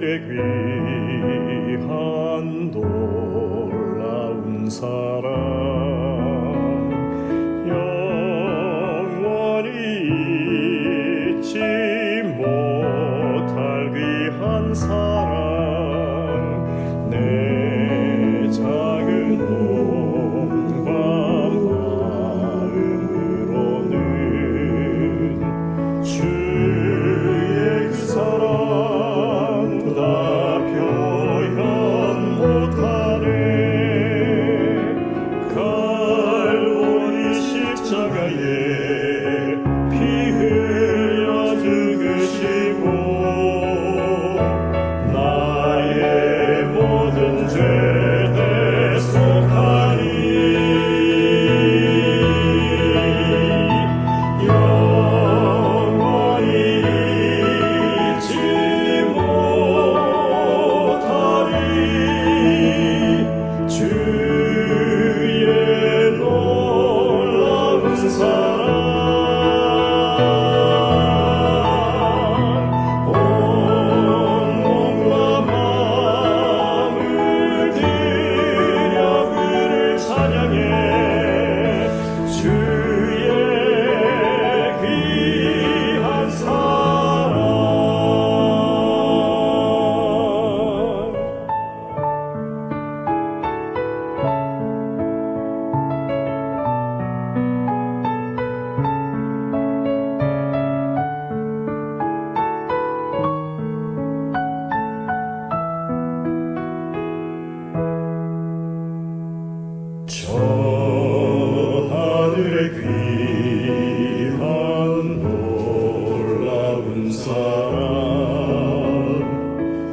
하늘의 귀한 놀라운 사랑 영원히 잊지 못할 귀한 사랑 내 작은 몸과 마음으로는 주의 그 사랑 다 표현 못하네. 갈보리 십자가에 피 흘려 죽으시고 나의 모든 죄 대속하니 영원히 잊지 못하리 주의 놀라운 사랑 온 몸과 마음을 들여 그를 찬양해 주의 귀한 사랑 저 하늘의 귀한 놀라운 사랑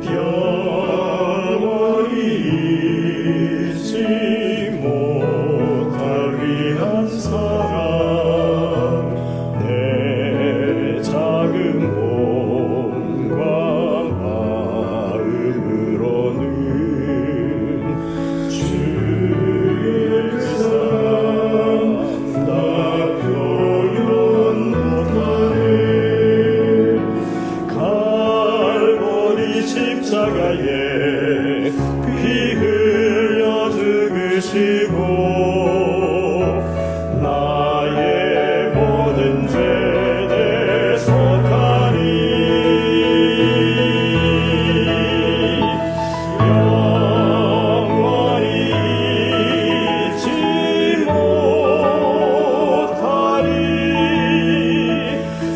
영원히 잊지 못할 귀한 사랑 내 작은 몸과 마음으로는 주의 그 사랑 다 표현 못하네. 갈보리 십자가에 피 흘려 죽으시고 나의 모든 죄 대속하니 영원히 잊지 못하리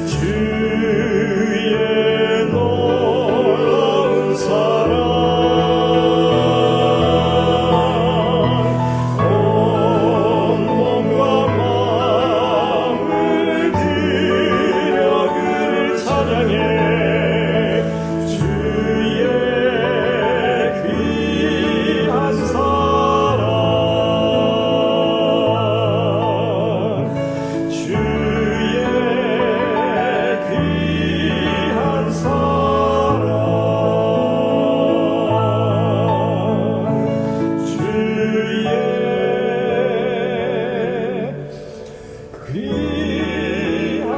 주의 놀라운 사랑 온 몸과 마음을 들여 그를 찬양해 주의 귀한 사랑 주의 귀한 사랑 주의 귀한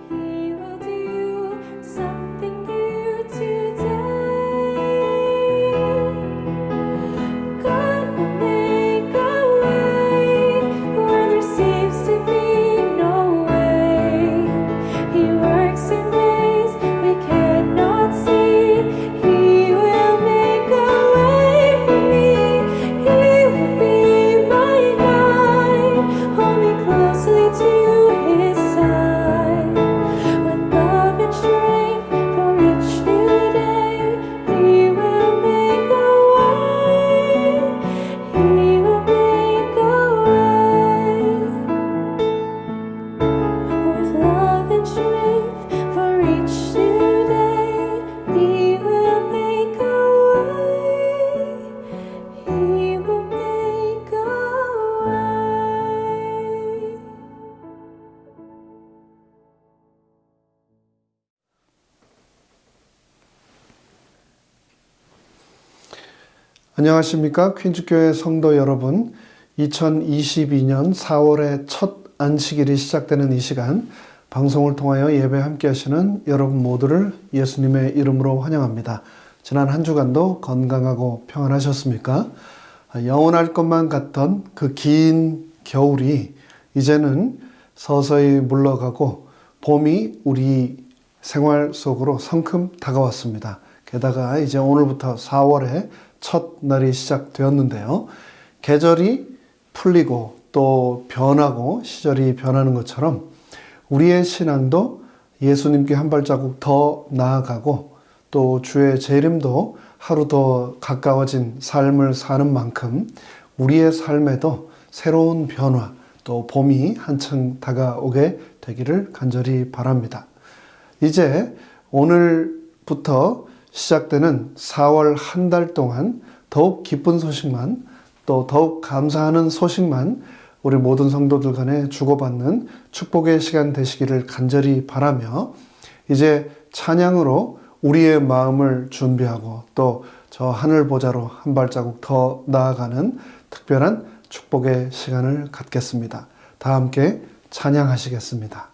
He will do something new today. God will make a way where there seems to be no way. He works in ways 안녕하십니까? 퀸즈교회 성도 여러분, 2022년 4월의 첫 안식일이 시작되는 이 시간 방송을 통하여 예배 함께 하시는 여러분 모두를 예수님의 이름으로 환영합니다. 지난 한 주간도 건강하고 평안하셨습니까? 영원할 것만 같던 그 긴 겨울이 이제는 서서히 물러가고 봄이 우리 생활 속으로 성큼 다가왔습니다. 게다가 이제 오늘부터 4월의 첫 날이 시작되었는데요. 계절이 풀리고 또 변하고 시절이 변하는 것처럼 우리의 신앙도 예수님께 한 발자국 더 나아가고 또 주의 재림도 하루 더 가까워진 삶을 사는 만큼 우리의 삶에도 새로운 변화 또 봄이 한층 다가오게 되기를 간절히 바랍니다. 이제 오늘부터 시작되는 4월 한 달 동안 더욱 기쁜 소식만 또 더욱 감사하는 소식만 우리 모든 성도들 간에 주고받는 축복의 시간 되시기를 간절히 바라며 이제 찬양으로 우리의 마음을 준비하고 또 저 하늘 보좌로 한 발자국 더 나아가는 특별한 축복의 시간을 갖겠습니다. 다 함께 찬양하시겠습니다.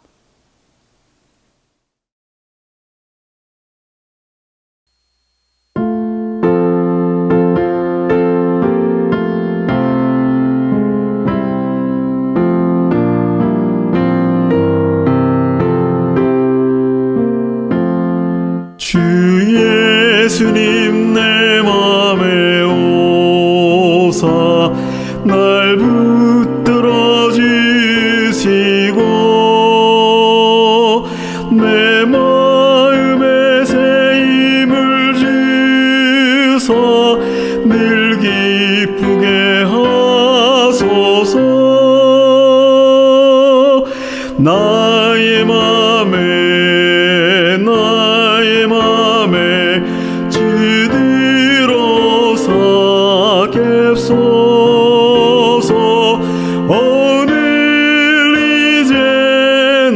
주 예수님 내 맘에 오사 날 붙들어 주시고 내 마음에 새 힘을 주사 늘 기쁘게 하소서. 나의 맘에 주들어서 갭소서. 오늘 이제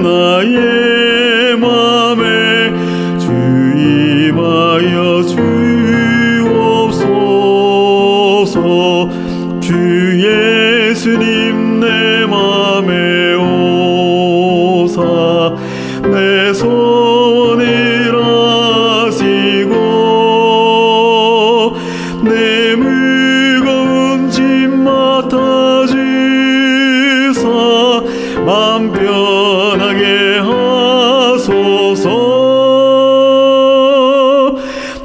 나의 맘에 주임하여 주옵소서. 주 예수님 내 맘에 오사 내 소원을 아시고 내 무거운 짐 맡아주사 맘 편하게 하소서.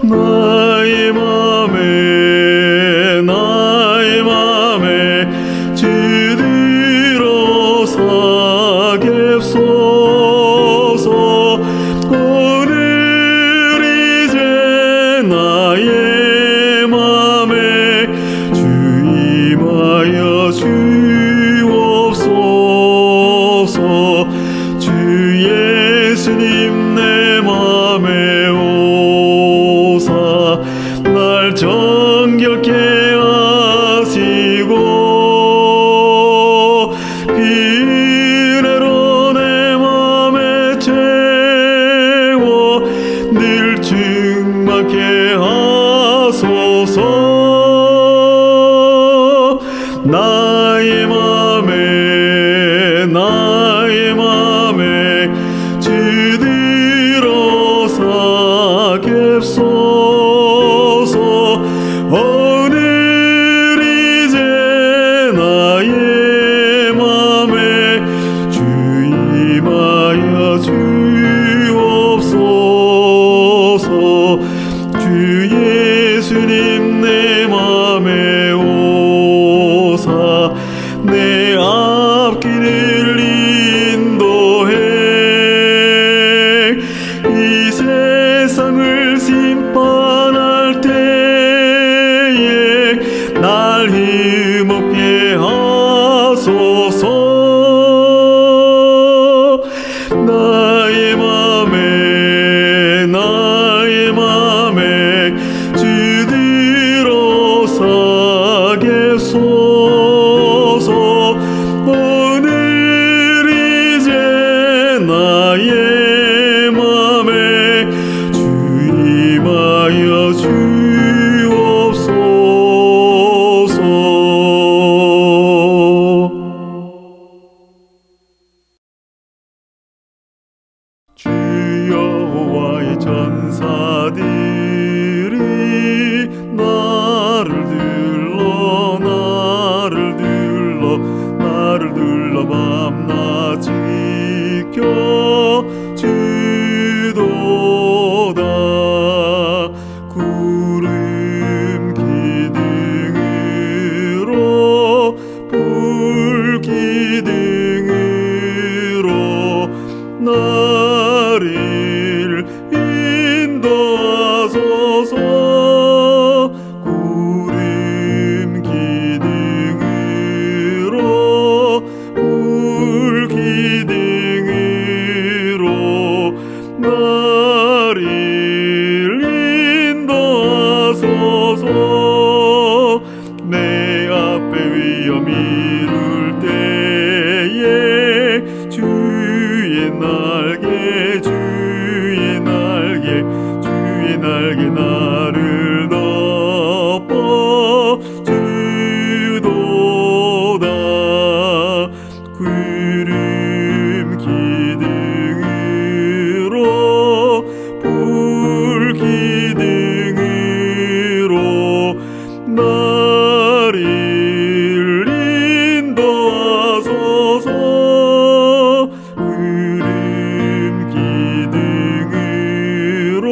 나의 맘에 주들어서 갭소서. 오늘 이제 나의 맘에 주임하여 주옵소서. 주 예수님 내 맘에 오사 날 정결케 하시고 은혜로 내 맘에 채워 늘 충만케 하소서. 나의 맘에 주들어서 갭소서. 오늘 이제 나의 맘에 주임하여 주옵소서. 주 예수님 내 맘에 오사 내 앞길을 인도해 이 세상을 심판할 때에 날 힘없게 하소서. 나의 맘에 주들어서 갭소서. 오늘 이제 나의 맘에 주임하여 여호와의 전사들이 나를 들러 밤낮 지켜주도다. 구름 기둥으로 불 기둥으로 나를 인도하소서. 구름 기둥으로 불 기둥으로 나를 인도하소서. 내 앞에 위험이 이룰 때에 주의 날개 나를 덮어 주도다. 구름 기둥으로 불 기둥으로 나를 인도하소서. 구름 기둥으로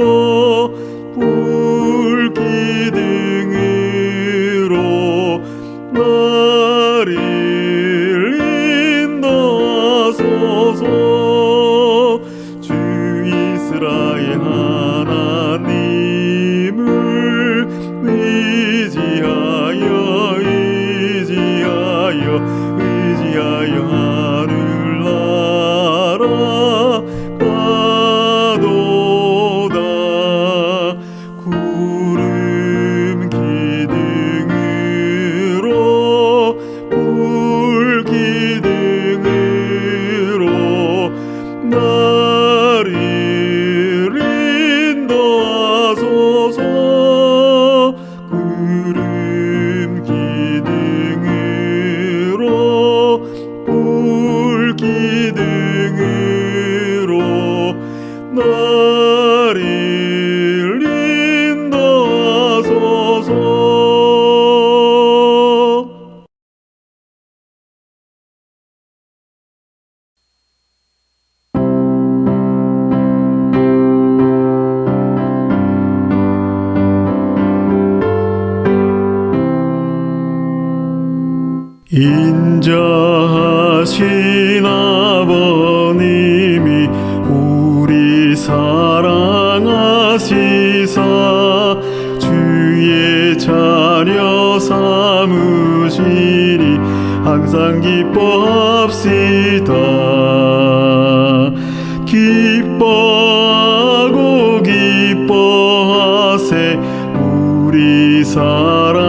불 기둥으로 나를 인도하소서. 주 이스라엘 하나님을 의지하여 하늘 날아가도다. 구름 기둥으로 불 기둥으로 나를 인도하소서. 구름 기둥으로 불 기둥으로 나를 인도하소서. 인자하신 아버님이 우리 사랑하시사 주의 자녀 삼으시니 항상 기뻐합시다. 기뻐하고 기뻐하세 우리 사랑하시사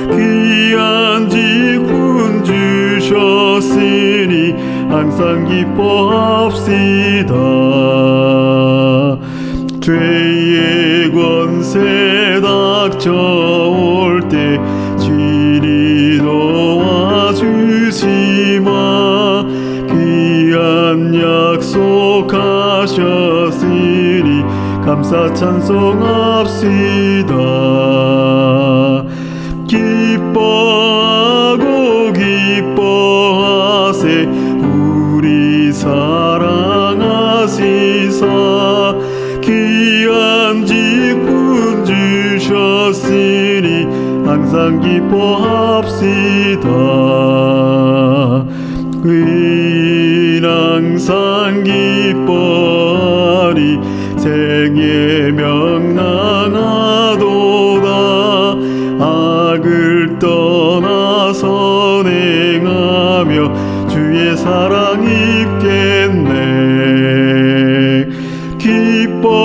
귀한 직분 주셨으니 항상 기뻐합시다. 죄의 권세 닥쳐올 때 진리 도와주시마 귀한 약속하셨으니 감사 찬송합시다. 기뻐하고 기뻐하세 우리 사랑하시사 귀한 직분 주셨으니 항상 기뻐합시다. 의인 항상 기뻐하리 생애 명랑하도다. 악을 떠나 선행하며 주의 사랑 입겠네. 기뻐하고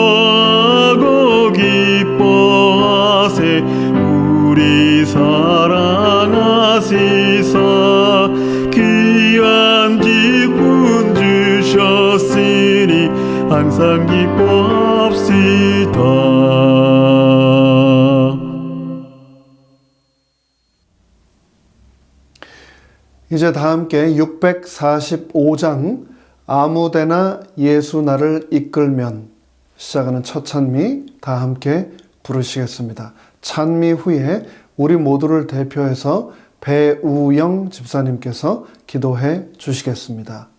기뻐하세 우리 사랑하시사 귀한 직분 주셨으니 항상 기뻐합시다. 이제 다 함께 645장 아무데나 예수 나를 이끌면 시작하는 첫 찬미 다 함께 부르시겠습니다. 찬미 후에 우리 모두를 대표해서 배우영 집사님께서 기도해 주시겠습니다.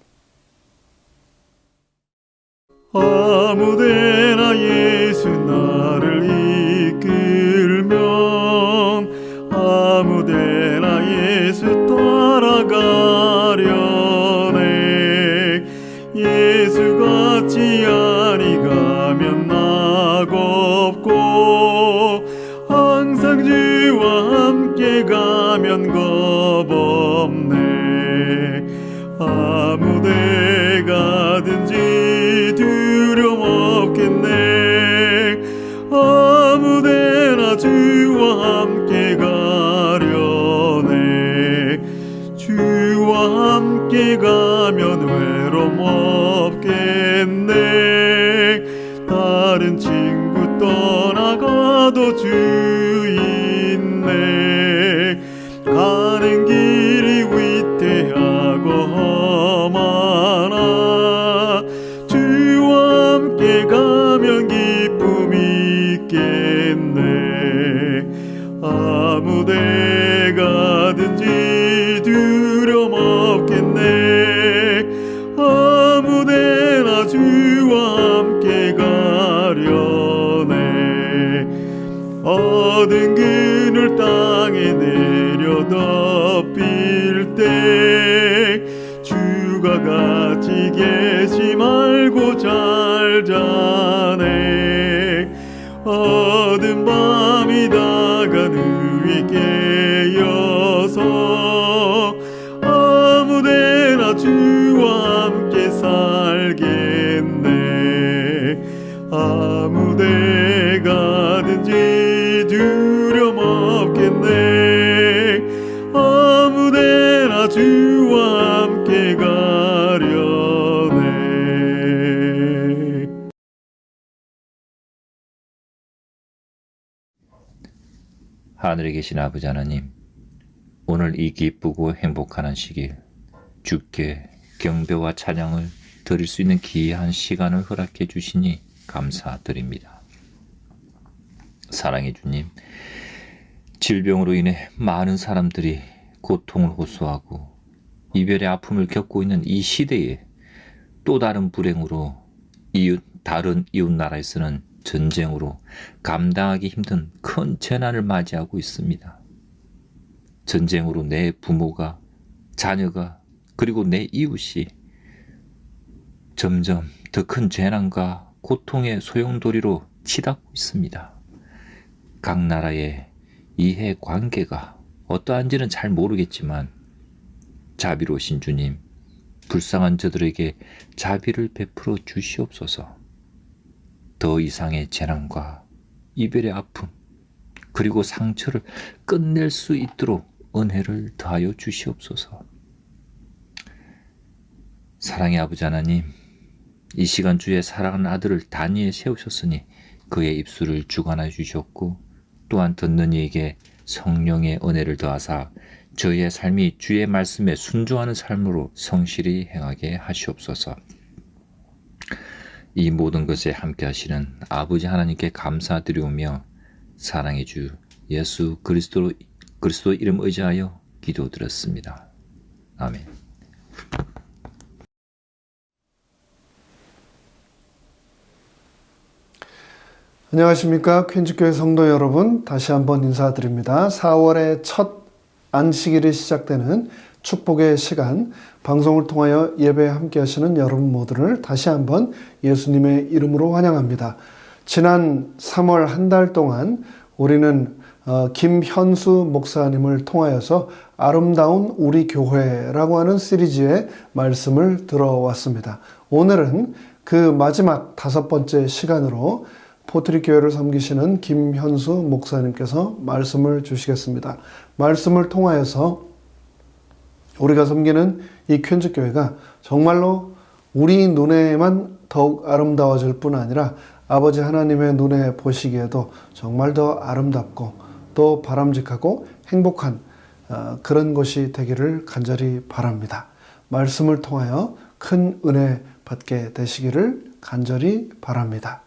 아무데나 예수 나를 이끌면 아무데나 예수 따라가려네. 예수 같지 아니 가면 나겁고 항상 주와 함께 가면 겁없네. 아무데 가든지 두려움 없겠네. 아무데나 주와 함께 가려네. 주와 함께 가면 외로움 없겠네. 다른 친구 떠나가도 주 있네. 가는 길이 위태하고 험하나 주와 함께 가면 기쁨이 있겠네. 아무데 가든지 두려움 없겠네. 아무데나 주와 함께 가려네. 어두운 그늘 땅에 내려 덮일 때 주가 같이 계시 말고 잘 자네. 어두운 밤이 다간 후에 깨어서 아무데나 주와 함께 살겠네. 아무데 가든지 두려움 없겠네. 아무데나 주와 함께 가려네. 하늘에 계신 아버지 하나님, 오늘 이 기쁘고 행복한 시길 주께 경배와 찬양을 드릴 수 있는 귀한 시간을 허락해 주시니 감사드립니다. 사랑의 주님, 질병으로 인해 많은 사람들이 고통을 호소하고 이별의 아픔을 겪고 있는 이 시대에 또 다른 불행으로 다른 이웃 나라에서는 전쟁으로 감당하기 힘든 큰 재난을 맞이하고 있습니다. 전쟁으로 내 부모가, 자녀가, 그리고 내 이웃이 점점 더 큰 재난과 고통의 소용돌이로 치닫고 있습니다. 각 나라의 이해 관계가 어떠한지는 잘 모르겠지만 자비로우신 주님, 불쌍한 저들에게 자비를 베풀어 주시옵소서. 더 이상의 재난과 이별의 아픔, 그리고 상처를 끝낼 수 있도록 은혜를 더하여 주시옵소서. 사랑의 아버지 하나님, 이 시간 주의 사랑하는 아들을 단위에 세우셨으니 그의 입술을 주관하여 주셨고, 또한 듣는 이에게 성령의 은혜를 더하사 저희의 삶이 주의 말씀에 순종하는 삶으로 성실히 행하게 하시옵소서. 이 모든 것에 함께 하시는 아버지 하나님께 감사드리오며 사랑의 주 예수 그리스도 이름 의지하여 기도드렸습니다. 아멘. 안녕하십니까. 퀸즈교회 성도 여러분, 다시 한번 인사드립니다. 4월의 첫 안식일이 시작되는 축복의 시간, 방송을 통하여 예배에 함께 하시는 여러분 모두를 다시 한번 예수님의 이름으로 환영합니다. 지난 3월 한 달 동안 우리는 김현수 목사님을 통하여서 아름다운 우리 교회라고 하는 시리즈의 말씀을 들어왔습니다. 오늘은 그 마지막 5번째 시간으로 포트리 교회를 섬기시는 김현수 목사님께서 말씀을 주시겠습니다. 말씀을 통하여서 우리가 섬기는 이 퀸즈 교회가 정말로 우리 눈에만 더욱 아름다워질 뿐 아니라 아버지 하나님의 눈에 보시기에도 정말 더 아름답고 또 바람직하고 행복한 그런 것이 되기를 간절히 바랍니다. 말씀을 통하여 큰 은혜 받게 되시기를 간절히 바랍니다.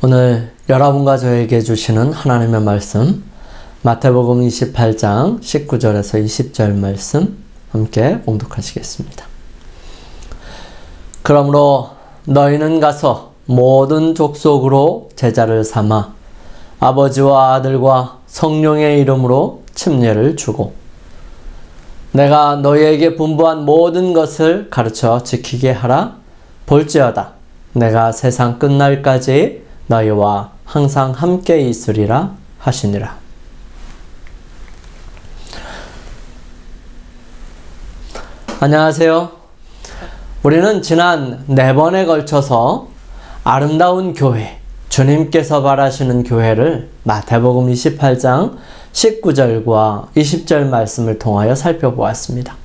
오늘 여러분과 저에게 주시는 하나님의 말씀, 마태복음 28장 19절에서 20절 말씀 함께 봉독하시겠습니다. 그러므로 너희는 가서 모든 족속으로 제자를 삼아 아버지와 아들과 성령의 이름으로 침례를 주고 내가 너희에게 분부한 모든 것을 가르쳐 지키게 하라. 볼지어다 내가 세상 끝날까지 너희와 항상 함께 있으리라 하시니라. 안녕하세요. 우리는 지난 4번에 걸쳐서 아름다운 교회, 주님께서 바라시는 교회를 마태복음 28장 19절과 20절 말씀을 통하여 살펴보았습니다.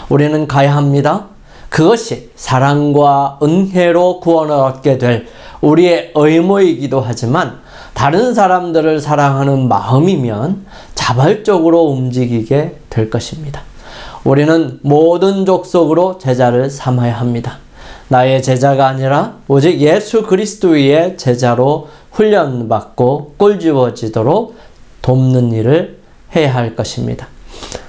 우리는 가야 합니다. 그것이 사랑과 은혜로 구원을 얻게 될 우리의 의무이기도 하지만 다른 사람들을 사랑하는 마음이면 자발적으로 움직이게 될 것입니다. 우리는 모든 족속으로 제자를 삼아야 합니다. 나의 제자가 아니라 오직 예수 그리스도의 제자로 훈련받고 꼴지워지도록 돕는 일을 해야 할 것입니다.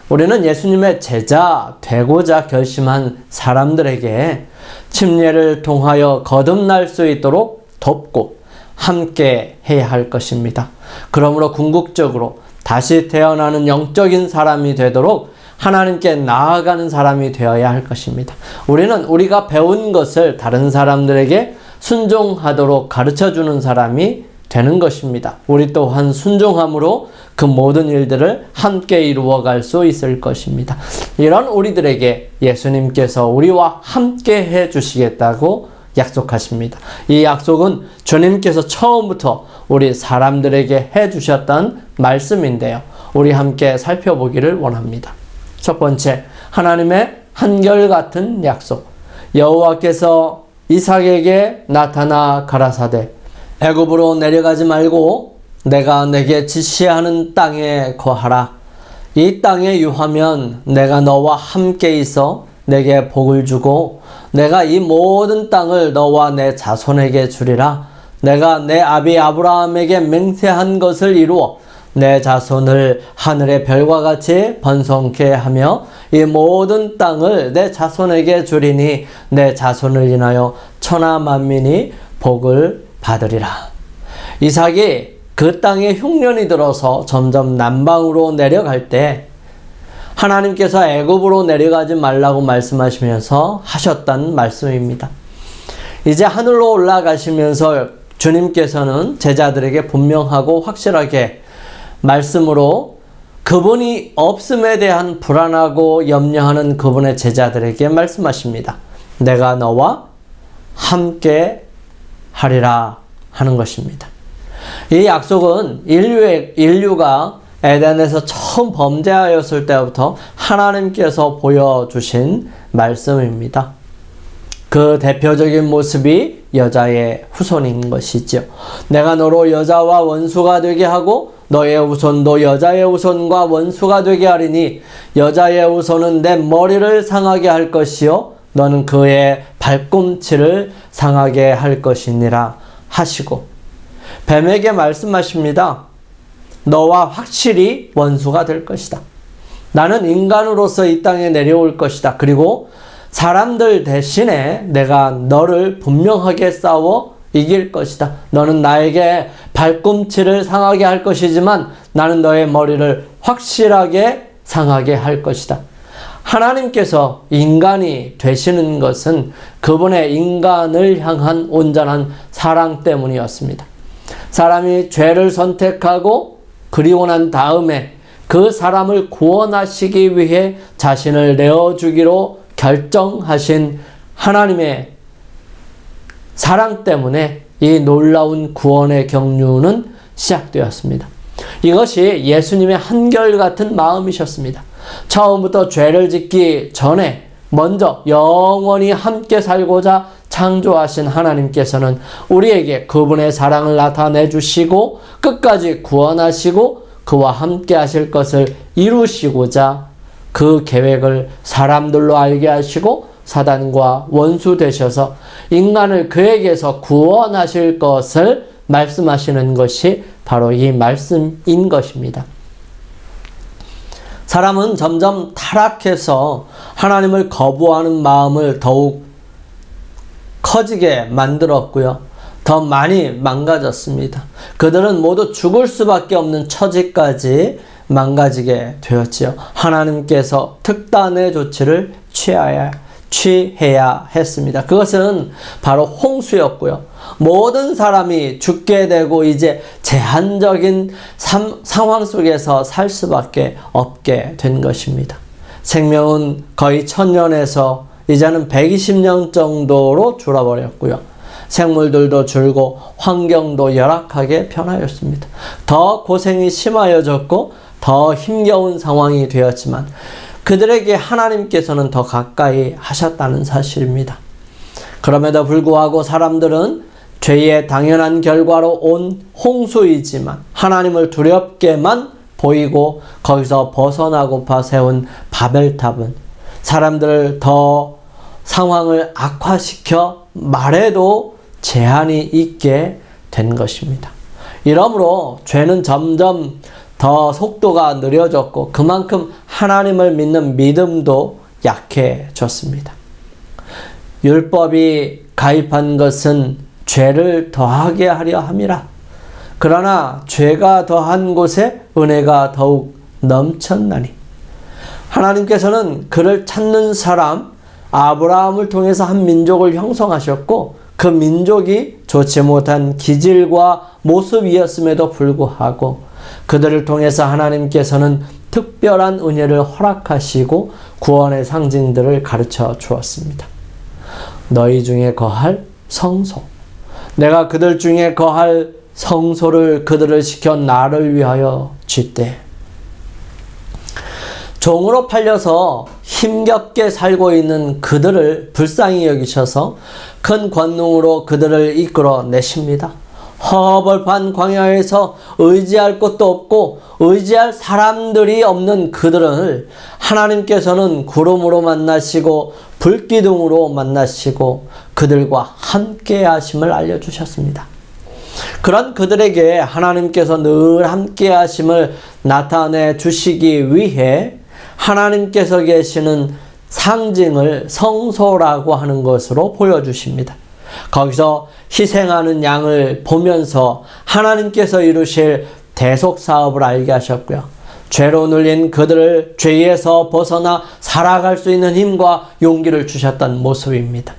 우리는 예수님의 제자 되고자 결심한 사람들에게 침례를 통하여 거듭날 수 있도록 돕고 함께 해야 할 것입니다. 그러므로 궁극적으로 다시 태어나는 영적인 사람이 되도록 하나님께 나아가는 사람이 되어야 할 것입니다. 우리는 우리가 배운 것을 다른 사람들에게 순종하도록 가르쳐주는 사람이 되는 것입니다. 우리 또한 순종함으로 그 모든 일들을 함께 이루어갈 수 있을 것입니다. 이런 우리들에게 예수님께서 우리와 함께 해주시겠다고 약속하십니다. 이 약속은 주님께서 처음부터 우리 사람들에게 해주셨던 말씀인데요. 우리 함께 살펴보기를 원합니다. 첫 번째, 하나님의 한결같은 약속. 여호와께서 이삭에게 나타나 가라사대 애굽으로 내려가지 말고 내가 내게 지시하는 땅에 거하라. 이 땅에 유하면 내가 너와 함께 있어 내게 복을 주고 내가 이 모든 땅을 너와 내 자손에게 주리라. 내가 내 아비 아브라함에게 맹세한 것을 이루어 내 자손을 하늘의 별과 같이 번성케 하며 이 모든 땅을 내 자손에게 주리니 내 자손을 인하여 천하 만민이 복을 받으리라. 이삭이 그 땅에 흉년이 들어서 점점 남방으로 내려갈 때 하나님께서 애굽으로 내려가지 말라고 말씀하시면서 하셨던 말씀입니다. 이제 하늘로 올라가시면서 주님께서는 제자들에게 분명하고 확실하게 말씀으로 그분이 없음에 대한 불안하고 염려하는 그분의 제자들에게 말씀하십니다. 내가 너와 함께 하리라 하는 것입니다. 이 약속은 인류가 에덴에서 처음 범죄하였을 때부터 하나님께서 보여주신 말씀입니다. 그 대표적인 모습이 여자의 후손인 것이죠. 내가 너로 여자와 원수가 되게 하고 너의 후손도 여자의 후손과 원수가 되게 하리니 여자의 후손은 내 머리를 상하게 할 것이요 너는 그의 발꿈치를 상하게 할 것이니라 하시고 뱀에게 말씀하십니다. 너와 확실히 원수가 될 것이다. 나는 인간으로서 이 땅에 내려올 것이다. 그리고 사람들 대신에 내가 너를 분명하게 싸워 이길 것이다. 너는 나에게 발꿈치를 상하게 할 것이지만 나는 너의 머리를 확실하게 상하게 할 것이다. 하나님께서 인간이 되시는 것은 그분의 인간을 향한 온전한 사랑 때문이었습니다. 사람이 죄를 선택하고 그리고 난 다음에 그 사람을 구원하시기 위해 자신을 내어주기로 결정하신 하나님의 사랑 때문에 이 놀라운 구원의 경륜은 시작되었습니다. 이것이 예수님의 한결같은 마음이셨습니다. 처음부터 죄를 짓기 전에 먼저 영원히 함께 살고자 창조하신 하나님께서는 우리에게 그분의 사랑을 나타내 주시고 끝까지 구원하시고 그와 함께 하실 것을 이루시고자 그 계획을 사람들로 알게 하시고 사단과 원수 되셔서 인간을 그에게서 구원하실 것을 말씀하시는 것이 바로 이 말씀인 것입니다. 사람은 점점 타락해서 하나님을 거부하는 마음을 더욱 커지게 만들었고요. 더 많이 망가졌습니다. 그들은 모두 죽을 수밖에 없는 처지까지 망가지게 되었지요. 하나님께서 특단의 조치를 취해야 했습니다. 그것은 바로 홍수였고요. 모든 사람이 죽게 되고 이제 제한적인 상황 속에서 살 수밖에 없게 된 것입니다. 생명은 거의 1000년에서 이제는 120년 정도로 줄어버렸고요. 생물들도 줄고 환경도 열악하게 변하였습니다. 더 고생이 심하여졌고 더 힘겨운 상황이 되었지만 그들에게 하나님께서는 더 가까이 하셨다는 사실입니다. 그럼에도 불구하고 사람들은 죄의 당연한 결과로 온 홍수이지만 하나님을 두렵게만 보이고 거기서 벗어나고파 세운 바벨탑은 사람들을 더 상황을 악화시켜 말해도 제한이 있게 된 것입니다. 이러므로 죄는 점점 더 속도가 느려졌고 그만큼 하나님을 믿는 믿음도 약해졌습니다. 율법이 가입한 것은 죄를 더하게 하려 함이라. 그러나 죄가 더한 곳에 은혜가 더욱 넘쳤나니. 하나님께서는 그를 찾는 사람 아브라함을 통해서 한 민족을 형성하셨고 그 민족이 좋지 못한 기질과 모습이었음에도 불구하고 그들을 통해서 하나님께서는 특별한 은혜를 허락하시고 구원의 상징들을 가르쳐 주었습니다. 너희 중에 거할 성소. 내가 그들 중에 거할 성소를 그들을 시켜 나를 위하여 짓되. 종으로 팔려서 힘겹게 살고 있는 그들을 불쌍히 여기셔서 큰 권능으로 그들을 이끌어 내십니다. 허벌판 광야에서 의지할 곳도 없고 의지할 사람들이 없는 그들을 하나님께서는 구름으로 만나시고 불기둥으로 만나시고 그들과 함께 하심을 알려주셨습니다. 그런 그들에게 하나님께서 늘 함께 하심을 나타내 주시기 위해 하나님께서 계시는 상징을 성소라고 하는 것으로 보여주십니다. 거기서 희생하는 양을 보면서 하나님께서 이루실 대속사업을 알게 하셨고요. 죄로 눌린 그들을 죄에서 벗어나 살아갈 수 있는 힘과 용기를 주셨던 모습입니다.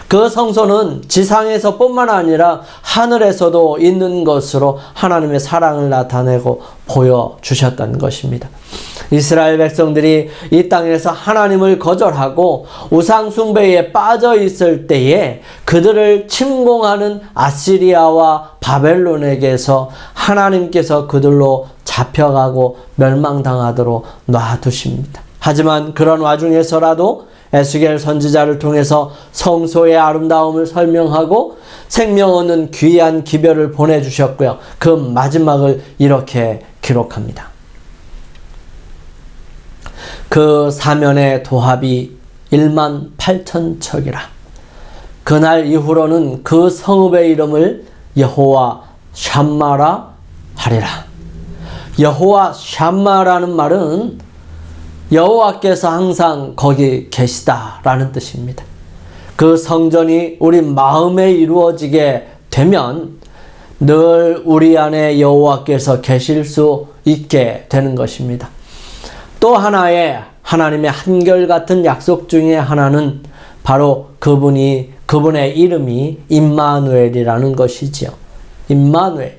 그 성소는 지상에서 뿐만 아니라 하늘에서도 있는 것으로 하나님의 사랑을 나타내고 보여주셨던 것입니다. 이스라엘 백성들이 이 땅에서 하나님을 거절하고 우상 숭배에 빠져 있을 때에 그들을 침공하는 아시리아와 바벨론에게서 하나님께서 그들로 잡혀가고 멸망당하도록 놔두십니다. 하지만 그런 와중에서라도 에스겔 선지자를 통해서 성소의 아름다움을 설명하고 생명 얻는 귀한 기별을 보내주셨고요. 그 마지막을 이렇게 기록합니다. 그 사면의 도합이 18,000척이라. 그날 이후로는 그 성읍의 이름을 여호와 샴마라 하리라. 여호와 샴마라는 말은 여호와께서 항상 거기 계시다라는 뜻입니다. 그 성전이 우리 마음에 이루어지게 되면 늘 우리 안에 여호와께서 계실 수 있게 되는 것입니다. 또 하나의 하나님의 한결같은 약속 중에 하나는 바로 그분의 이름이 임마누엘이라는 것이지요. 임마누엘.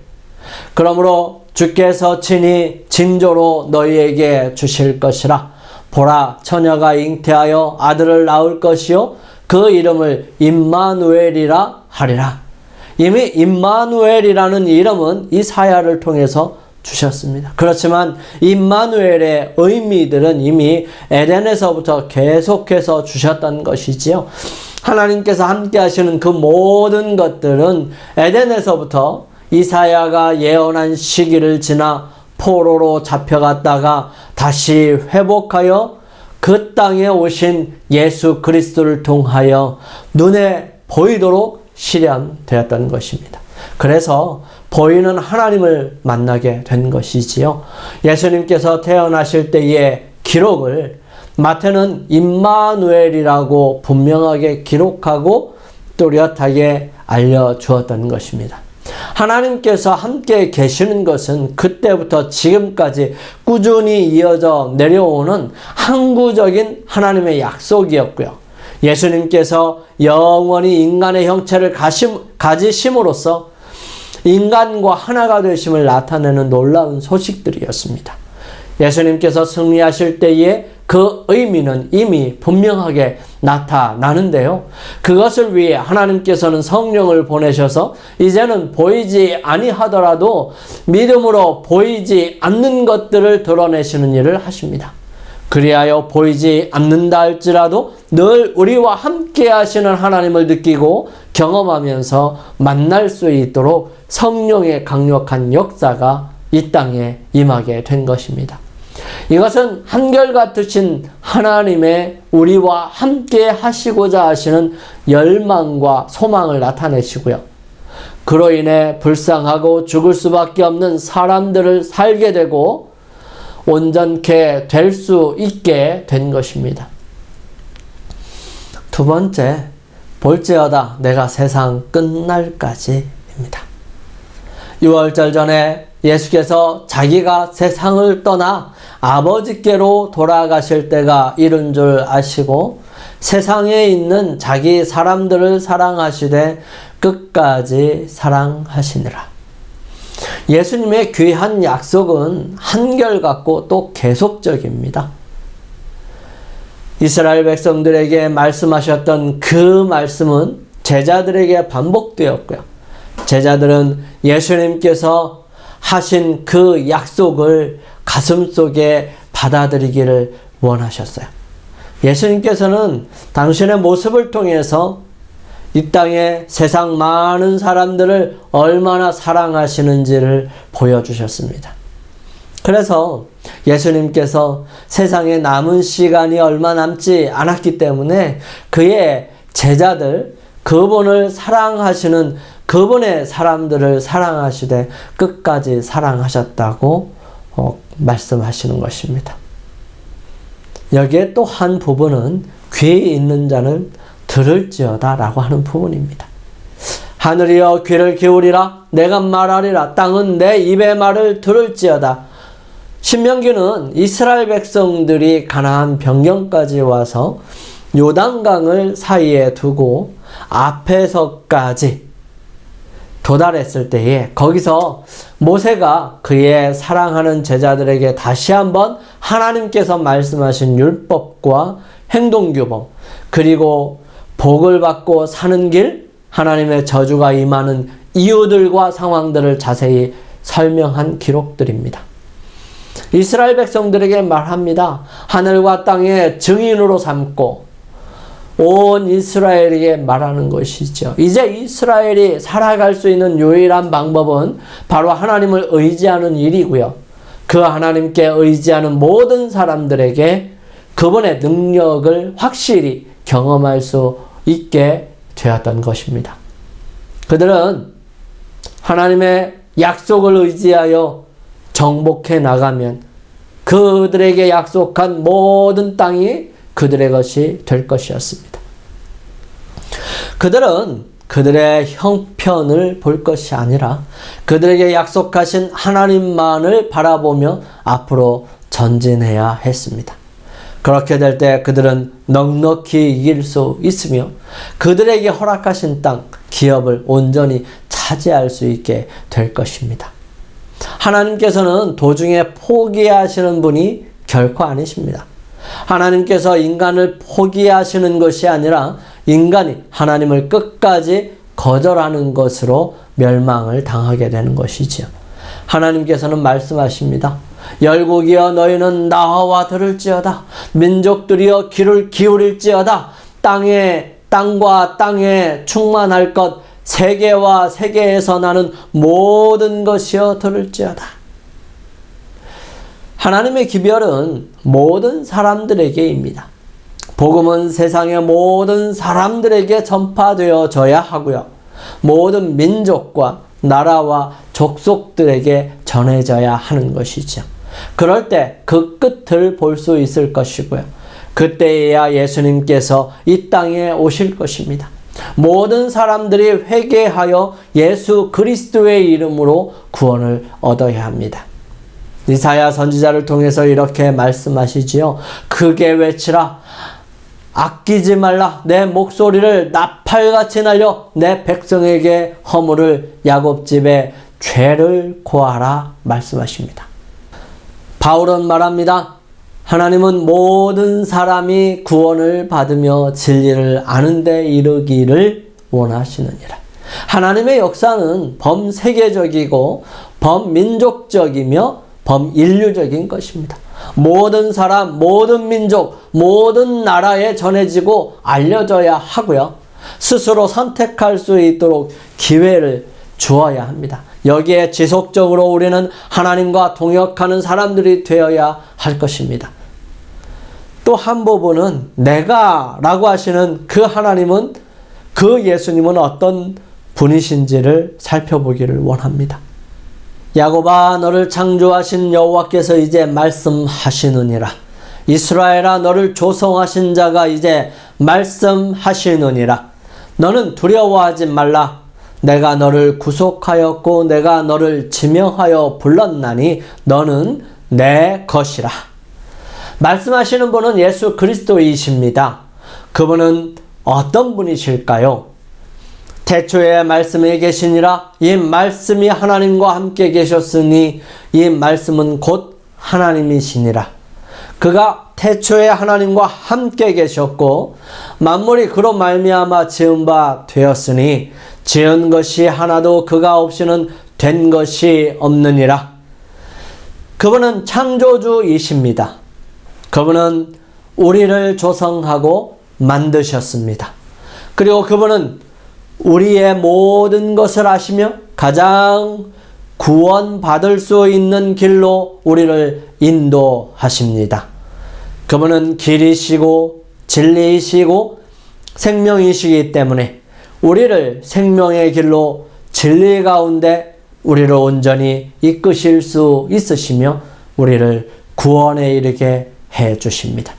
그러므로 주께서 친히 징조로 너희에게 주실 것이라. 보라, 처녀가 잉태하여 아들을 낳을 것이요 그 이름을 임마누엘이라 하리라. 이미 임마누엘이라는 이름은 이사야를 통해서 주셨습니다. 그렇지만 임마누엘의 의미들은 이미 에덴에서부터 계속해서 주셨던 것이지요. 하나님께서 함께 하시는 그 모든 것들은 에덴에서부터 이사야가 예언한 시기를 지나 포로로 잡혀갔다가 다시 회복하여 그 땅에 오신 예수 그리스도를 통하여 눈에 보이도록 실현되었던 것입니다. 그래서 보이는 하나님을 만나게 된 것이지요. 예수님께서 태어나실 때의 기록을 마태는 임마누엘이라고 분명하게 기록하고 또렷하게 알려주었던 것입니다. 하나님께서 함께 계시는 것은 그때부터 지금까지 꾸준히 이어져 내려오는 항구적인 하나님의 약속이었고요. 예수님께서 영원히 인간의 형체를 가지심으로써 인간과 하나가 되심을 나타내는 놀라운 소식들이었습니다. 예수님께서 승리하실 때에 그 의미는 이미 분명하게 나타나는데요. 그것을 위해 하나님께서는 성령을 보내셔서 이제는 보이지 아니하더라도 믿음으로 보이지 않는 것들을 드러내시는 일을 하십니다. 그리하여 보이지 않는다 할지라도 늘 우리와 함께 하시는 하나님을 느끼고 경험하면서 만날 수 있도록 성령의 강력한 역사가 이 땅에 임하게 된 것입니다. 이것은 한결같으신 하나님의 우리와 함께 하시고자 하시는 열망과 소망을 나타내시고요. 그로 인해 불쌍하고 죽을 수밖에 없는 사람들을 살게 되고 온전케 될 수 있게 된 것입니다. 두 번째, 볼지어다 내가 세상 끝날까지입니다. 6월절 전에 예수께서 자기가 세상을 떠나 아버지께로 돌아가실 때가 이른 줄 아시고 세상에 있는 자기 사람들을 사랑하시되 끝까지 사랑하시니라. 예수님의 귀한 약속은 한결같고 또 계속적입니다. 이스라엘 백성들에게 말씀하셨던 그 말씀은 제자들에게 반복되었고요. 제자들은 예수님께서 하신 그 약속을 가슴속에 받아들이기를 원하셨어요. 예수님께서는 당신의 모습을 통해서 이 땅에 세상 많은 사람들을 얼마나 사랑하시는지를 보여주셨습니다. 그래서 예수님께서 세상에 남은 시간이 얼마 남지 않았기 때문에 그의 제자들, 그분을 사랑하시는 그분의 사람들을 사랑하시되 끝까지 사랑하셨다고 말씀하시는 것입니다. 여기에 또 한 부분은 귀 있는 자는 들을지어다 라고 하는 부분입니다. 하늘이여 귀를 기울이라 내가 말하리라 땅은 내 입의 말을 들을지어다. 신명기는 이스라엘 백성들이 가나안 변경까지 와서 요단강을 사이에 두고 앞에서까지 도달했을 때에 거기서 모세가 그의 사랑하는 제자들에게 다시 한번 하나님께서 말씀하신 율법과 행동규범 그리고 복을 받고 사는 길, 하나님의 저주가 임하는 이유들과 상황들을 자세히 설명한 기록들입니다. 이스라엘 백성들에게 말합니다. 하늘과 땅의 증인으로 삼고 온 이스라엘에게 말하는 것이죠. 이제 이스라엘이 살아갈 수 있는 유일한 방법은 바로 하나님을 의지하는 일이고요. 그 하나님께 의지하는 모든 사람들에게 그분의 능력을 확실히 경험할 수 있게 되었던 것입니다. 그들은 하나님의 약속을 의지하여 정복해 나가면 그들에게 약속한 모든 땅이 그들의 것이 될 것이었습니다. 그들은 그들의 형편을 볼 것이 아니라 그들에게 약속하신 하나님만을 바라보며 앞으로 전진해야 했습니다. 그렇게 될 때 그들은 넉넉히 이길 수 있으며 그들에게 허락하신 땅, 기업을 온전히 차지할 수 있게 될 것입니다. 하나님께서는 도중에 포기하시는 분이 결코 아니십니다. 하나님께서 인간을 포기하시는 것이 아니라 인간이 하나님을 끝까지 거절하는 것으로 멸망을 당하게 되는 것이지요. 하나님께서는 말씀하십니다. 열국이여 너희는 나와 들을지어다. 민족들이여 귀를 기울일지어다. 땅과 땅에 충만할 것 세계와 세계에서 나는 모든 것이여 들을지어다. 하나님의 기별은 모든 사람들에게입니다. 복음은 세상의 모든 사람들에게 전파되어져야 하고요. 모든 민족과 나라와 족속들에게 전해져야 하는 것이죠. 그럴 때 그 끝을 볼 수 있을 것이고요. 그때에야 예수님께서 이 땅에 오실 것입니다. 모든 사람들이 회개하여 예수 그리스도의 이름으로 구원을 얻어야 합니다. 이사야 선지자를 통해서 이렇게 말씀하시지요. 크게 외치라. 아끼지 말라. 내 목소리를 나팔같이 날려 내 백성에게 허물을 야곱 집에 죄를 고하라 말씀하십니다. 바울은 말합니다. 하나님은 모든 사람이 구원을 받으며 진리를 아는 데 이르기를 원하시느니라. 하나님의 역사는 범세계적이고 범민족적이며 범인류적인 것입니다. 모든 사람, 모든 민족, 모든 나라에 전해지고 알려져야 하고요. 스스로 선택할 수 있도록 기회를 주어야 합니다. 여기에 지속적으로 우리는 하나님과 동역하는 사람들이 되어야 할 것입니다. 또 한 부분은 내가라고 하시는 그 하나님은, 그 예수님은 어떤 분이신지를 살펴보기를 원합니다. 야곱아 너를 창조하신 여호와께서 이제 말씀하시느니라. 이스라엘아 너를 조성하신 자가 이제 말씀하시느니라. 너는 두려워하지 말라. 내가 너를 구속하였고 내가 너를 지명하여 불렀나니 너는 내 것이라. 말씀하시는 분은 예수 그리스도이십니다. 그분은 어떤 분이실까요? 태초에 말씀이 계시니라. 이 말씀이 하나님과 함께 계셨으니 이 말씀은 곧 하나님이시니라. 그가 태초에 하나님과 함께 계셨고 만물이 그로 말미암아 지은 바 되었으니 지은 것이 하나도 그가 없이는 된 것이 없느니라. 그분은 창조주이십니다. 그분은 우리를 조성하고 만드셨습니다. 그리고 그분은 우리의 모든 것을 아시며 가장 구원받을 수 있는 길로 우리를 인도하십니다. 그분은 길이시고 진리이시고 생명이시기 때문에 우리를 생명의 길로 진리 가운데 우리를 온전히 이끄실 수 있으시며 우리를 구원에 이르게 해 주십니다.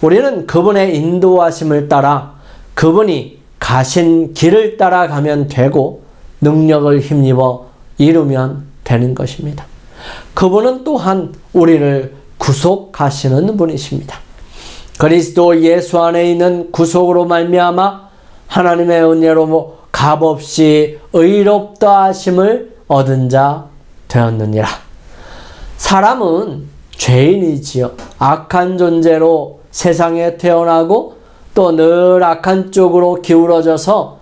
우리는 그분의 인도하심을 따라 그분이 가신 길을 따라가면 되고 능력을 힘입어 이루면 되는 것입니다. 그분은 또한 우리를 구속하시는 분이십니다. 그리스도 예수 안에 있는 구속으로 말미암아 하나님의 은혜로 값없이 의롭다 하심을 얻은 자 되었느니라. 사람은 죄인이지요. 악한 존재로 세상에 태어나고 또 늘 악한 쪽으로 기울어져서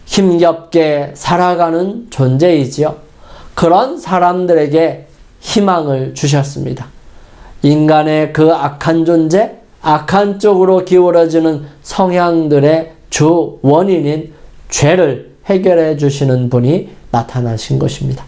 힘겹게 살아가는 존재이지요. 그런 사람들에게 희망을 주셨습니다. 인간의 그 악한 존재, 악한 쪽으로 기울어지는 성향들의 주 원인인 죄를 해결해 주시는 분이 나타나신 것입니다.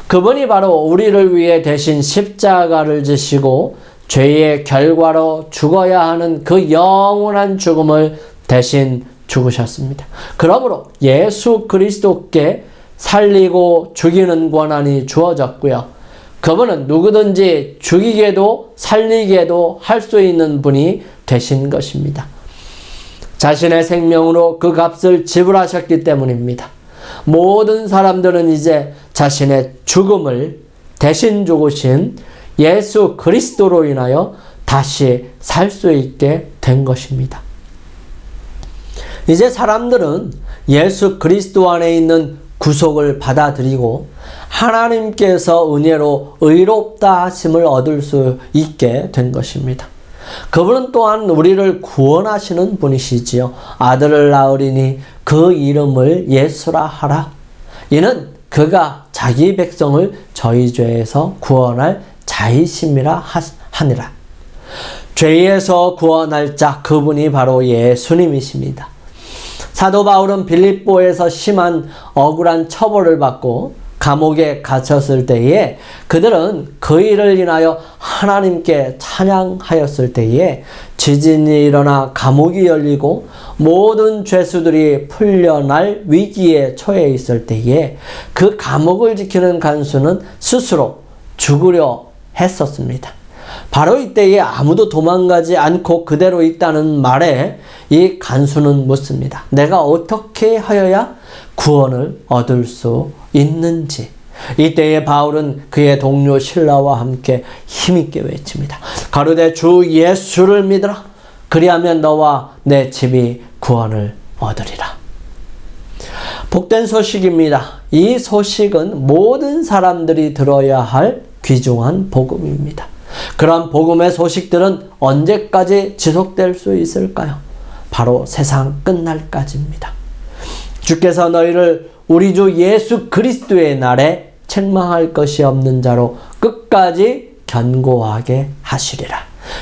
그분이 바로 우리를 위해 대신 십자가를 지시고 죄의 결과로 죽어야 하는 그 영원한 죽음을 대신 죽으셨습니다. 그러므로 예수 그리스도께 살리고 죽이는 권한이 주어졌고요. 그분은 누구든지 죽이게도 살리게도 할 수 있는 분이 되신 것입니다. 자신의 생명으로 그 값을 지불하셨기 때문입니다. 모든 사람들은 이제 자신의 죽음을 대신 죽으신 예수 그리스도로 인하여 다시 살 수 있게 된 것입니다. 이제 사람들은 예수 그리스도 안에 있는 구속을 받아들이고 하나님께서 은혜로 의롭다 하심을 얻을 수 있게 된 것입니다. 그분은 또한 우리를 구원하시는 분이시지요. 아들을 낳으리니 그 이름을 예수라 하라. 이는 그가 자기 백성을 저희 죄에서 구원할 자이심이라 하니라. 죄에서 구원할 자, 그분이 바로 예수님이십니다. 사도 바울은 빌립보에서 심한 억울한 처벌을 받고 감옥에 갇혔을 때에 그들은 그 일을 인하여 하나님께 찬양하였을 때에 지진이 일어나 감옥이 열리고 모든 죄수들이 풀려날 위기에 처해 있을 때에 그 감옥을 지키는 간수는 스스로 죽으려 했었습니다. 바로 이때에 아무도 도망가지 않고 그대로 있다는 말에 이 간수는 묻습니다. 내가 어떻게 하여야 구원을 얻을 수 있는지. 이때에 바울은 그의 동료 실라와 함께 힘있게 외칩니다. 가로되 주 예수를 믿으라. 그리하면 너와 내 집이 구원을 얻으리라. 복된 소식입니다. 이 소식은 모든 사람들이 들어야 할 귀중한 복음입니다. 그런 복음의 소식들은 언제까지 지속될 수 있을까요? 바로 세상 끝날까지입니다. 주께서 너희를 우리 주 예수 그리스도의 날에 책망할 것이 없는 자로 끝까지 견고하게 하시리라.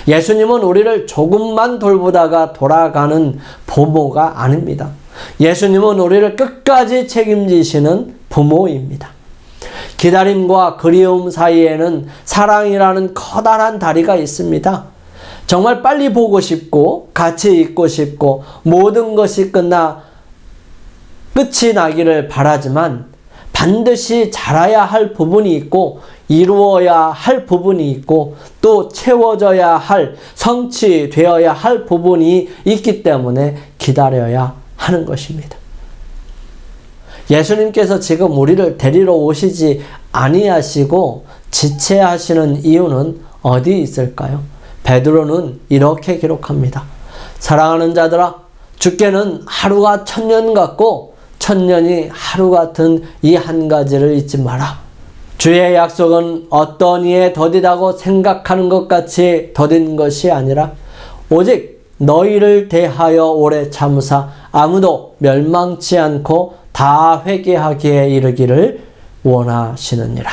예수님은 우리를 조금만 돌보다가 돌아가는 부모가 아닙니다. 예수님은 우리를 끝까지 책임지시는 부모입니다. 기다림과 그리움 사이에는 사랑이라는 커다란 다리가 있습니다. 정말 빨리 보고 싶고 같이 있고 싶고 모든 것이 끝이 나기를 바라지만 반드시 자라야 할 부분이 있고 이루어야 할 부분이 있고 또 채워져야 할 성취되어야 할 부분이 있기 때문에 기다려야 하는 것입니다. 예수님께서 지금 우리를 데리러 오시지 아니하시고 지체하시는 이유는 어디 있을까요? 베드로는 이렇게 기록합니다. 사랑하는 자들아, 주께는 하루가 1000년 같고 1000년이 하루 같은 이 한 가지를 잊지 마라. 주의 약속은 어떤 이에 더디다고 생각하는 것 같이 더딘 것이 아니라 오직 너희를 대하여 오래 참으사 아무도 멸망치 않고 다 회개하기에 이르기를 원하시느니라.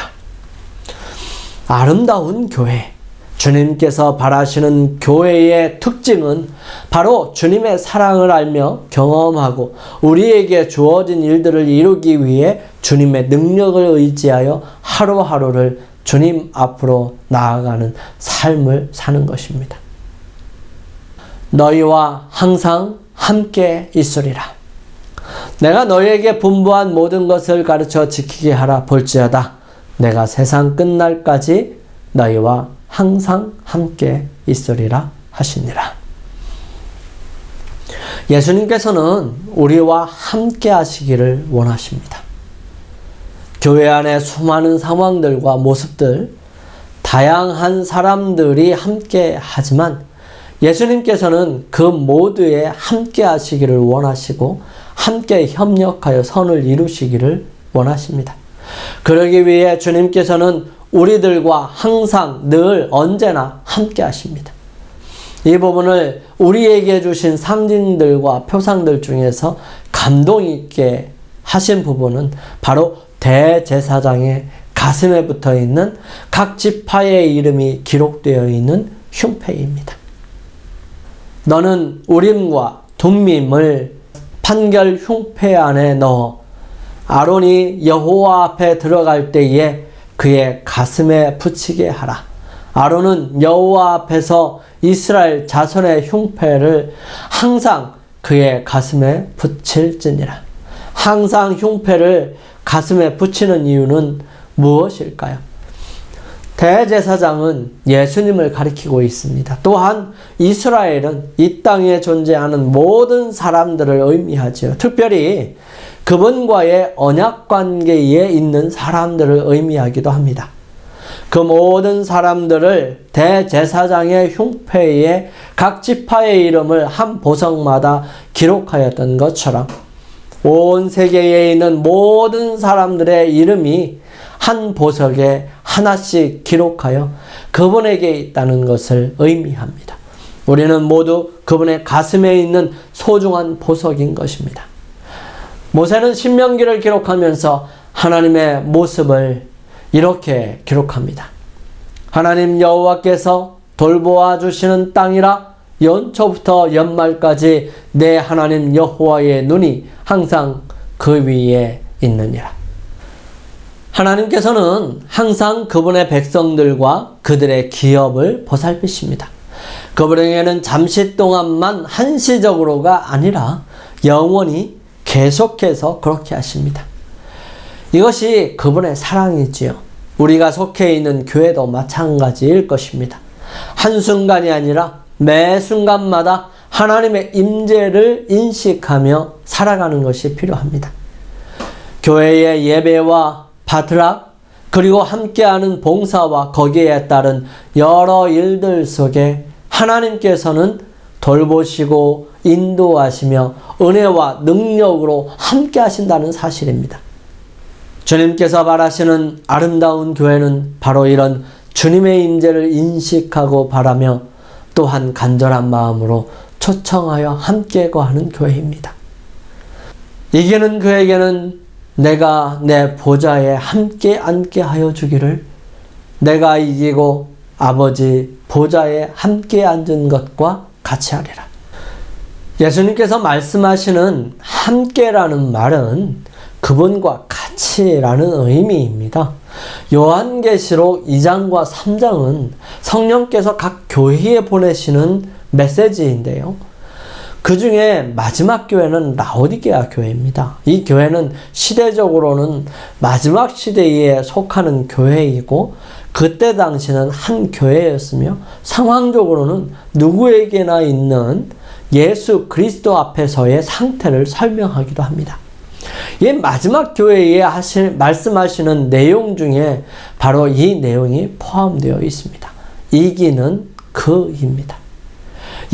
아름다운 교회, 주님께서 바라시는 교회의 특징은 바로 주님의 사랑을 알며 경험하고 우리에게 주어진 일들을 이루기 위해 주님의 능력을 의지하여 하루하루를 주님 앞으로 나아가는 삶을 사는 것입니다. 너희와 항상 함께 있으리라. 내가 너희에게 분부한 모든 것을 가르쳐 지키게 하라. 볼지어다 내가 세상 끝날까지 너희와 항상 함께 있으리라 하시니라. 예수님께서는 우리와 함께 하시기를 원하십니다. 교회 안에 수많은 상황들과 모습들, 다양한 사람들이 함께 하지만 예수님께서는 그 모두에 함께 하시기를 원하시고 함께 협력하여 선을 이루시기를 원하십니다. 그러기 위해 주님께서는 우리들과 항상 늘 언제나 함께 하십니다. 이 부분을 우리에게 주신 상징들과 표상들 중에서 감동 있게 하신 부분은 바로 대제사장의 가슴에 붙어 있는 각 지파의 이름이 기록되어 있는 흉패입니다. 너는 우림과 둠밈을 판결 흉패 안에 넣어 아론이 여호와 앞에 들어갈 때에 그의 가슴에 붙이게 하라. 아론은 여호와 앞에서 이스라엘 자손의 흉패를 항상 그의 가슴에 붙일지니라. 항상 흉패를 가슴에 붙이는 이유는 무엇일까요? 대제사장은 예수님을 가리키고 있습니다. 또한 이스라엘은 이 땅에 존재하는 모든 사람들을 의미하지요. 특별히 그분과의 언약 관계에 있는 사람들을 의미하기도 합니다. 그 모든 사람들을 대제사장의 흉패에 각 지파의 이름을 한 보석마다 기록하였던 것처럼 온 세계에 있는 모든 사람들의 이름이 한 보석에 하나씩 기록하여 그분에게 있다는 것을 의미합니다. 우리는 모두 그분의 가슴에 있는 소중한 보석인 것입니다. 모세는 신명기를 기록하면서 하나님의 모습을 이렇게 기록합니다. 하나님 여호와께서 돌보아 주시는 땅이라 연초부터 연말까지 내 하나님 여호와의 눈이 항상 그 위에 있느니라. 하나님께서는 항상 그분의 백성들과 그들의 기업을 보살피십니다. 그분에게는 잠시 동안만 한시적으로가 아니라 영원히 계속해서 그렇게 하십니다. 이것이 그분의 사랑이지요. 우리가 속해 있는 교회도 마찬가지일 것입니다. 한순간이 아니라 매 순간마다 하나님의 임재를 인식하며 살아가는 것이 필요합니다. 교회의 예배와 파트락, 그리고 함께하는 봉사와 거기에 따른 여러 일들 속에 하나님께서는 돌보시고 인도하시며 은혜와 능력으로 함께 하신다는 사실입니다. 주님께서 바라시는 아름다운 교회는 바로 이런 주님의 임재를 인식하고 바라며 또한 간절한 마음으로 초청하여 함께 거하는 교회입니다. 이기는 그에게는 내가 내 보좌에 함께 앉게 하여 주기를, 내가 이기고 아버지 보좌에 함께 앉은 것과 같이 하리라. 예수님께서 말씀하시는 함께라는 말은 그분과 같이라는 의미입니다. 요한계시록 2장과 3장은 성령께서 각 교회에 보내시는 메시지인데요. 그 중에 마지막 교회는 라오디게아 교회입니다. 이 교회는 시대적으로는 마지막 시대에 속하는 교회이고 그때 당시는 한 교회였으며 상황적으로는 누구에게나 있는 예수 그리스도 앞에서의 상태를 설명하기도 합니다. 이 마지막 교회에 말씀하시는 내용 중에 바로 이 내용이 포함되어 있습니다. 이기는 그입니다.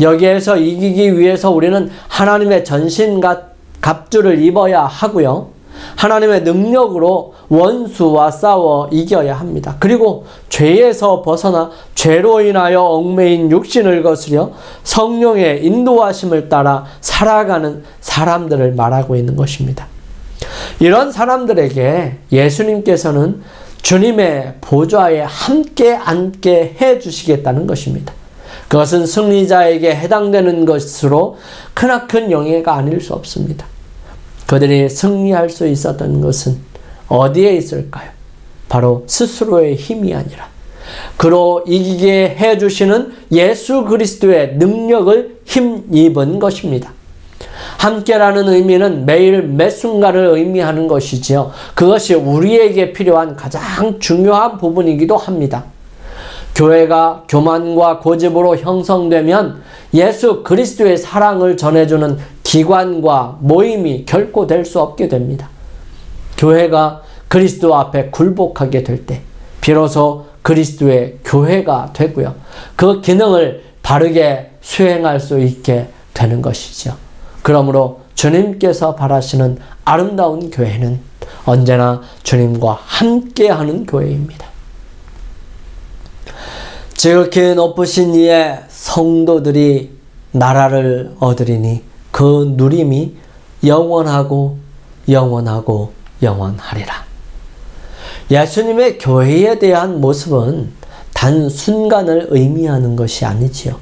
여기에서 이기기 위해서 우리는 하나님의 전신갑주를 입어야 하고요. 하나님의 능력으로 원수와 싸워 이겨야 합니다. 그리고 죄에서 벗어나 죄로 인하여 얽매인 육신을 거스려 성령의 인도하심을 따라 살아가는 사람들을 말하고 있는 것입니다. 이런 사람들에게 예수님께서는 주님의 보좌에 함께 앉게 해 주시겠다는 것입니다. 그것은 승리자에게 해당되는 것으로 크나큰 영예가 아닐 수 없습니다. 그들이 승리할 수 있었던 것은 어디에 있을까요? 바로 스스로의 힘이 아니라 그로 이기게 해주시는 예수 그리스도의 능력을 힘입은 것입니다. 함께라는 의미는 매일 매 순간을 의미하는 것이지요. 그것이 우리에게 필요한 가장 중요한 부분이기도 합니다. 교회가 교만과 고집으로 형성되면 예수 그리스도의 사랑을 전해주는 기관과 모임이 결코 될 수 없게 됩니다. 교회가 그리스도 앞에 굴복하게 될 때 비로소 그리스도의 교회가 되고요. 그 기능을 바르게 수행할 수 있게 되는 것이죠. 그러므로 주님께서 바라시는 아름다운 교회는 언제나 주님과 함께하는 교회입니다. 지극히 높으신 이의 성도들이 나라를 얻으리니 그 누림이 영원하고 영원하고 영원하리라. 예수님의 교회에 대한 모습은 단 순간을 의미하는 것이 아니지요.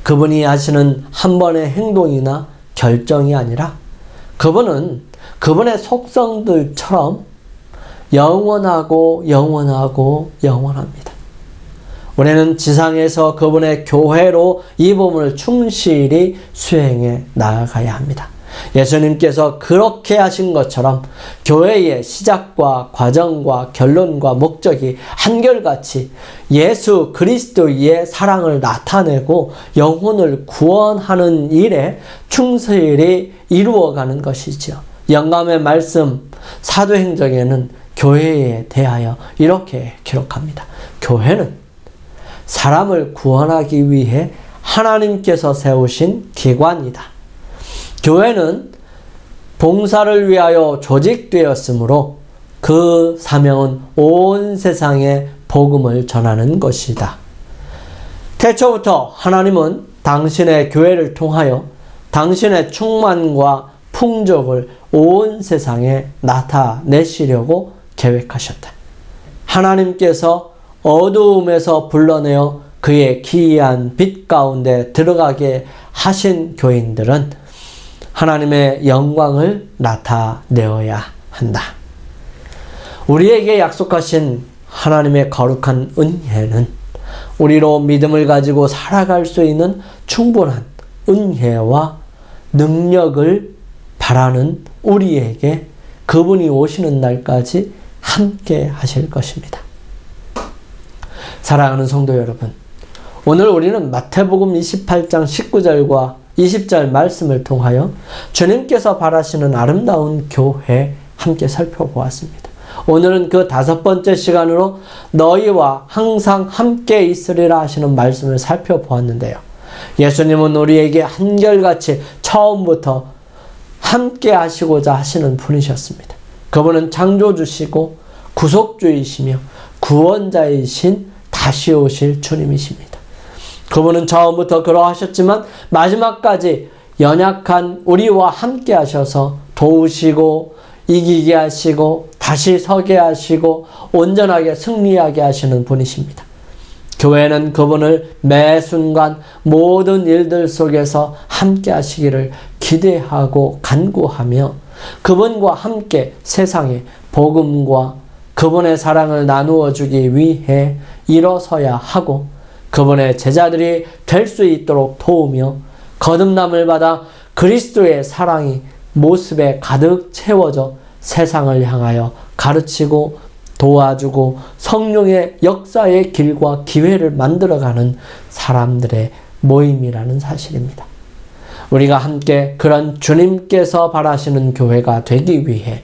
그분이 하시는 한 번의 행동이나 결정이 아니라 그분은 그분의 속성들처럼 영원하고 영원하고 영원합니다. 우리는 지상에서 그분의 교회로 이 부분을 충실히 수행해 나아가야 합니다. 예수님께서 그렇게 하신 것처럼 교회의 시작과 과정과 결론과 목적이 한결같이 예수 그리스도의 사랑을 나타내고 영혼을 구원하는 일에 충실히 이루어가는 것이죠. 영감의 말씀 사도행전에는 교회에 대하여 이렇게 기록합니다. 교회는 사람을 구원하기 위해 하나님께서 세우신 기관이다. 교회는 봉사를 위하여 조직되었으므로 그 사명은 온 세상에 복음을 전하는 것이다. 태초부터 하나님은 당신의 교회를 통하여 당신의 충만과 풍족을 온 세상에 나타내시려고 계획하셨다. 하나님께서 어두움에서 불러내어 그의 기이한 빛 가운데 들어가게 하신 교인들은 하나님의 영광을 나타내어야 한다. 우리에게 약속하신 하나님의 거룩한 은혜는 우리로 믿음을 가지고 살아갈 수 있는 충분한 은혜와 능력을 바라는 우리에게 그분이 오시는 날까지 함께 하실 것입니다. 사랑하는 성도 여러분, 오늘 우리는 마태복음 28장 19절과 20절 말씀을 통하여 주님께서 바라시는 아름다운 교회 함께 살펴보았습니다. 오늘은 그 5번째 시간으로 너희와 항상 함께 있으리라 하시는 말씀을 살펴보았는데요. 예수님은 우리에게 한결같이 처음부터 함께 하시고자 하시는 분이셨습니다. 그분은 창조주시고 구속주이시며 구원자이신 다시 오실 주님이십니다. 그분은 처음부터 그러하셨지만 마지막까지 연약한 우리와 함께 하셔서 도우시고 이기게 하시고 다시 서게 하시고 온전하게 승리하게 하시는 분이십니다. 교회는 그분을 매 순간 모든 일들 속에서 함께 하시기를 기대하고 간구하며 그분과 함께 세상에 복음과 그분의 사랑을 나누어 주기 위해 일어서야 하고 그분의 제자들이 될 수 있도록 도우며 거듭남을 받아 그리스도의 사랑이 모습에 가득 채워져 세상을 향하여 가르치고 도와주고 성령의 역사의 길과 기회를 만들어가는 사람들의 모임이라는 사실입니다. 우리가 함께 그런 주님께서 바라시는 교회가 되기 위해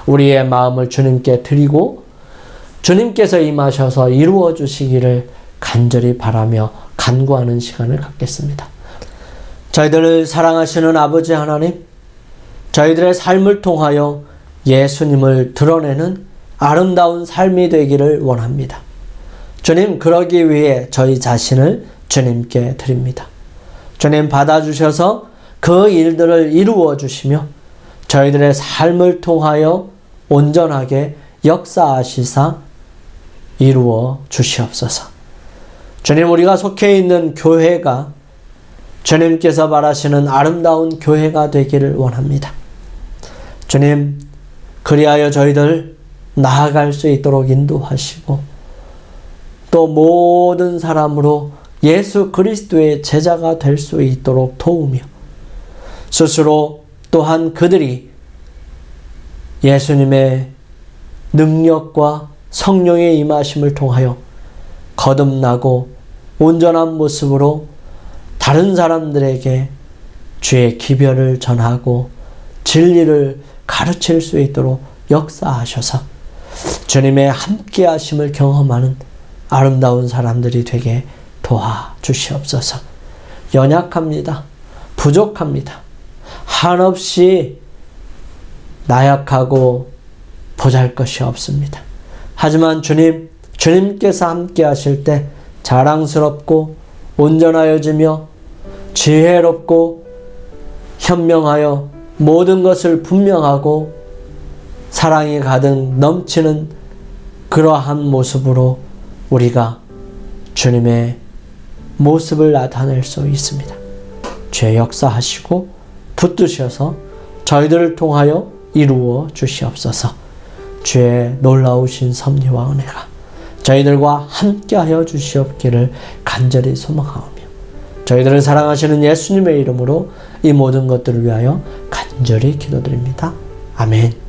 우리의 마음을 주님께 드리고 주님께서 임하셔서 이루어 주시기를 간절히 바라며 간구하는 시간을 갖겠습니다. 저희들을 사랑하시는 아버지 하나님, 저희들의 삶을 통하여 예수님을 드러내는 아름다운 삶이 되기를 원합니다. 주님, 그러기 위해 저희 자신을 주님께 드립니다. 주님, 받아주셔서 그 일들을 이루어 주시며 저희들의 삶을 통하여 온전하게 역사하시사 이루어 주시옵소서. 주님, 우리가 속해 있는 교회가 주님께서 바라시는 아름다운 교회가 되기를 원합니다. 주님, 그리하여 저희들 나아갈 수 있도록 인도하시고 또 모든 사람으로 예수 그리스도의 제자가 될 수 있도록 도우며 스스로 또한 그들이 예수님의 능력과 성령의 임하심을 통하여 거듭나고 온전한 모습으로 다른 사람들에게 주의 기별을 전하고 진리를 가르칠 수 있도록 역사하셔서 주님의 함께 하심을 경험하는 아름다운 사람들이 되게 도와주시옵소서. 연약합니다. 부족합니다. 한없이 나약하고 보잘것이 없습니다. 하지만 주님께서 함께 하실 때 자랑스럽고 온전하여지며 지혜롭고 현명하여 모든 것을 분명하고 사랑이 가득 넘치는 그러한 모습으로 우리가 주님의 모습을 나타낼 수 있습니다. 주의 역사하시고 붙드셔서 저희들을 통하여 이루어 주시옵소서. 주의 놀라우신 섭리와 은혜가 저희들과 함께하여 주시옵기를 간절히 소망하오며 저희들을 사랑하시는 예수님의 이름으로 이 모든 것들을 위하여 간절히 기도드립니다. 아멘.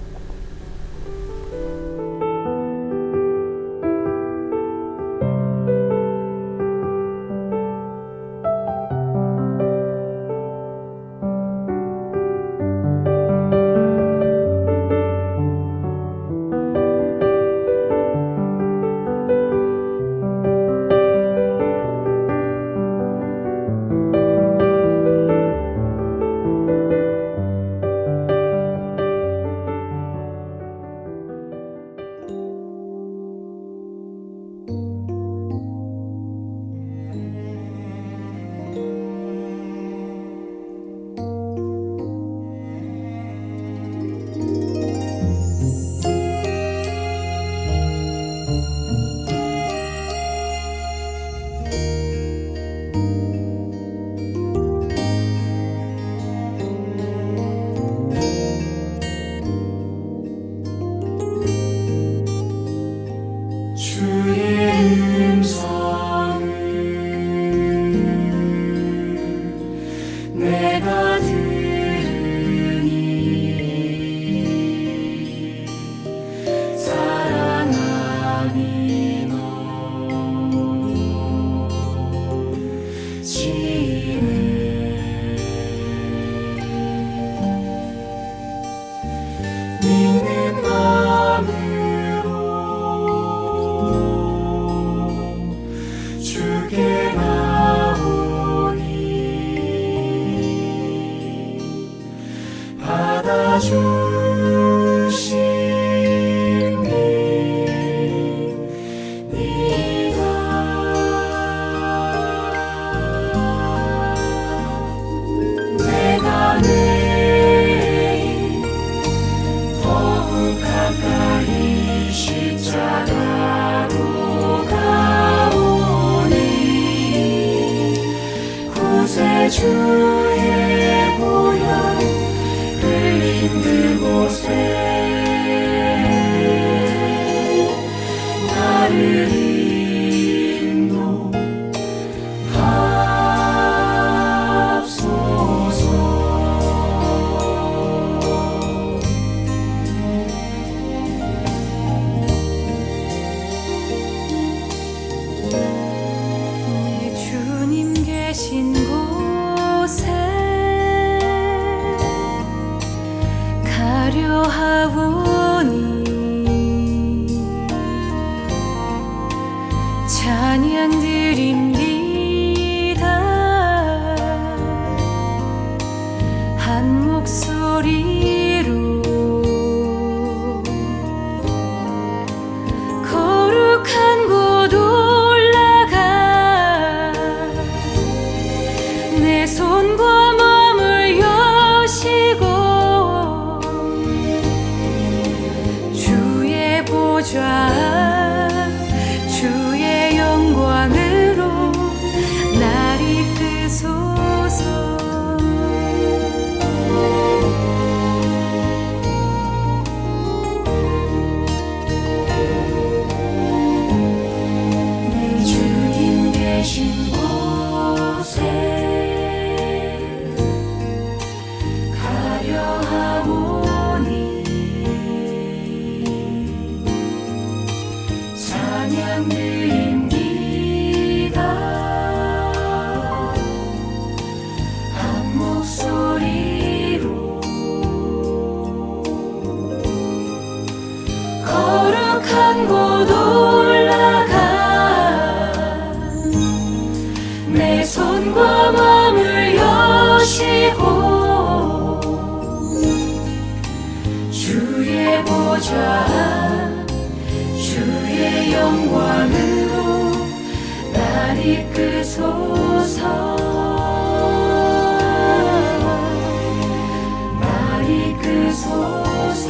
주의 보혈 흘린 그곳에 나를 인도하소서. 내 주님 계신 곳에 찬양 드립니다. 한 목소리로 거룩한 곳 올라가 내 손과 마음을 여시고 주의 보좌 주의 영광으로 날 이끄소서. 내 주님 계신 곳에 가려 하오니 찬양 드립니다. 한 목소리로 거룩한 곳 올라가 내 손과 마음을 여시고 주의 보좌 주의 영광으로 날 이끄소서. 날 이끄소서.